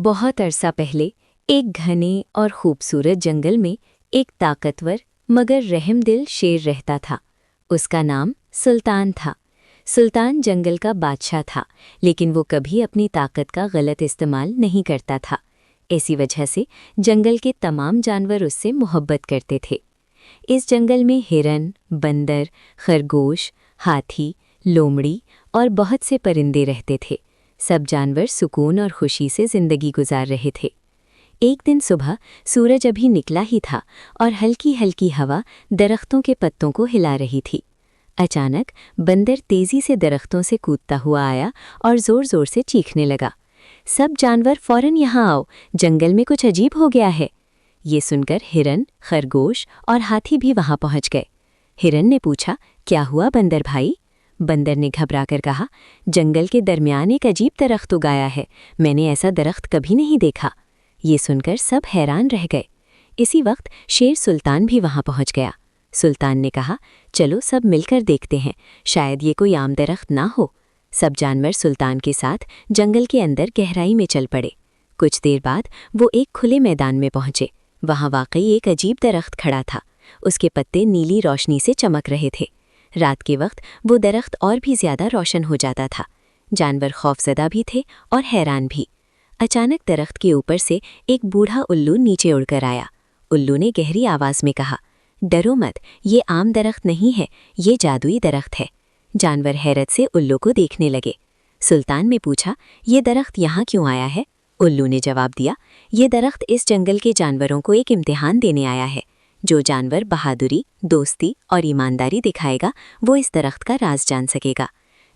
बहुत अरसा पहले एक घने और खूबसूरत जंगल में एक ताकतवर मगर रहमदिल शेर रहता था। उसका नाम सुल्तान था। सुल्तान जंगल का बादशाह था, लेकिन वो कभी अपनी ताकत का गलत इस्तेमाल नहीं करता था। इसी वजह से जंगल के तमाम जानवर उससे मोहब्बत करते थे। इस जंगल में हिरन, बंदर, खरगोश, हाथी, लोमड़ी और बहुत से परिंदे रहते थे। सब जानवर सुकून और खुशी से जिंदगी गुजार रहे थे। एक दिन सुबह सूरज अभी निकला ही था और हल्की हल्की हवा दरख्तों के पत्तों को हिला रही थी। अचानक बंदर तेजी से दरख्तों से कूदता हुआ आया और जोर जोर से चीखने लगा, सब जानवर फौरन यहाँ आओ, जंगल में कुछ अजीब हो गया है। ये सुनकर हिरन, खरगोश और हाथी भी वहां पहुंच गए। हिरन ने पूछा, क्या हुआ बंदर भाई? बंदर ने घबराकर कहा, जंगल के दरमियान एक अजीब दरख्त उगाया है, मैंने ऐसा दरख्त कभी नहीं देखा। ये सुनकर सब हैरान रह गए। इसी वक्त शेर सुल्तान भी वहां पहुंच गया। सुल्तान ने कहा, चलो सब मिलकर देखते हैं, शायद ये कोई आम दरख्त ना हो। सब जानवर सुल्तान के साथ जंगल के अंदर गहराई में चल पड़े। कुछ देर बाद वो एक खुले मैदान में पहुंचे। वहां वाकई एक अजीब दरख्त खड़ा था। उसके पत्ते नीली रोशनी से चमक रहे थे। रात के वक्त वो दरख्त और भी ज्यादा रोशन हो जाता था। जानवर खौफजदा भी थे और हैरान भी। अचानक दरख्त के ऊपर से एक बूढ़ा उल्लू नीचे उड़कर आया। उल्लू ने गहरी आवाज में कहा, डरो मत, ये आम दरख्त नहीं है, ये जादुई दरख्त है। जानवर हैरत से उल्लू को देखने लगे। सुल्तान ने पूछा, ये दरख्त यहाँ क्यों आया है? उल्लू ने जवाब दिया, ये दरख्त इस जंगल के जानवरों को एक इम्तिहान देने आया है। जो जानवर बहादुरी, दोस्ती और ईमानदारी दिखाएगा, वो इस दरख्त का राज जान सकेगा।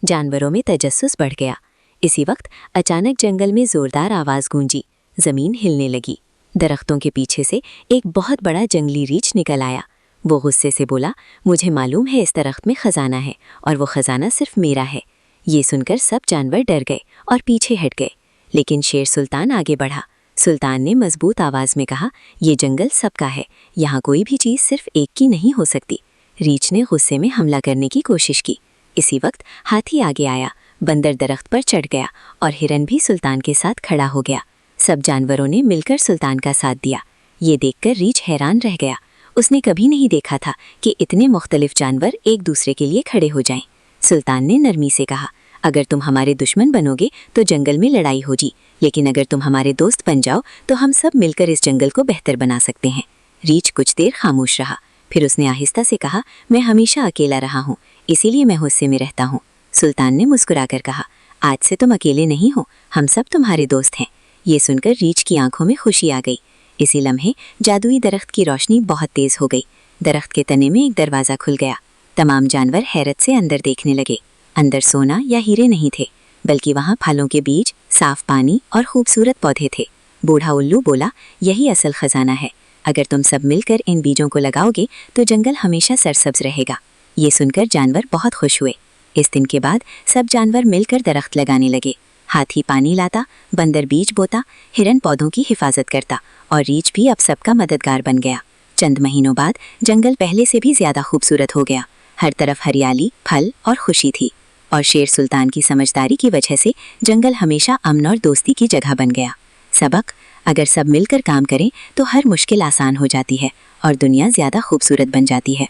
जानवरों में तजस्सुस बढ़ गया। इसी वक्त अचानक जंगल में जोरदार आवाज गूंजी। जमीन हिलने लगी। दरख्तों के पीछे से एक बहुत बड़ा जंगली रीछ निकल आया। वो गुस्से से बोला, मुझे मालूम है इस दरख्त में खजाना है और वो खजाना सिर्फ मेरा है। ये सुनकर सब जानवर डर गए और पीछे हट गए, लेकिन शेर सुल्तान आगे बढ़ा। सुल्तान ने मजबूत आवाज में कहा, ये जंगल सबका है, यहाँ कोई भी चीज़ सिर्फ एक की नहीं हो सकती। रीछ ने गुस्से में हमला करने की कोशिश की। इसी वक्त हाथी आगे आया। बंदर दरख्त पर चढ़ गया और हिरन भी सुल्तान के साथ खड़ा हो गया। सब जानवरों ने मिलकर सुल्तान का साथ दिया। ये देखकर रीछ हैरान रह गया। उसने कभी नहीं देखा था कि इतने मुख्तलिफ जानवर एक दूसरे के लिए खड़े हो जाएं। सुल्तान ने नरमी से कहा, अगर तुम हमारे दुश्मन बनोगे तो जंगल में लड़ाई होगी, लेकिन अगर तुम हमारे दोस्त बन जाओ तो हम सब मिलकर इस जंगल को बेहतर बना सकते हैं। रीछ कुछ देर खामोश रहा, फिर उसने आहिस्ता से कहा, मैं हमेशा अकेला रहा हूँ, इसीलिए मैं गुस्से में रहता हूँ। सुल्तान ने मुस्कुराकर कहा, आज से तुम अकेले नहीं हो, हम सब तुम्हारे दोस्त हैं। ये सुनकर रीछ की आंखों में खुशी आ गई। इसी लम्हे जादुई दरख्त की रोशनी बहुत तेज हो गई। दरख्त के तने में एक दरवाज़ा खुल गया। तमाम जानवर हैरत से अंदर देखने लगे। अंदर सोना या हीरे नहीं थे, बल्कि वहाँ फलों के बीज, साफ पानी और खूबसूरत पौधे थे। बूढ़ा उल्लू बोला, यही असल खजाना है। अगर तुम सब मिलकर इन बीजों को लगाओगे तो जंगल हमेशा सरसब्ज रहेगा। ये सुनकर जानवर बहुत खुश हुए। इस दिन के बाद सब जानवर मिलकर दरख्त लगाने लगे। हाथी पानी लाता, बंदर बीज बोता, हिरन पौधों की हिफाजत करता और रीछ भी अब सबका मददगार बन गया। चंद महीनों बाद जंगल पहले से भी ज्यादा खूबसूरत हो गया। हर तरफ हरियाली, फल और खुशी थी। और शेर सुल्तान की समझदारी की वजह से जंगल हमेशा अमन और दोस्ती की जगह बन गया। सबक, अगर सब मिलकर काम करें तो हर मुश्किल आसान हो जाती है और दुनिया ज्यादा खूबसूरत बन जाती है।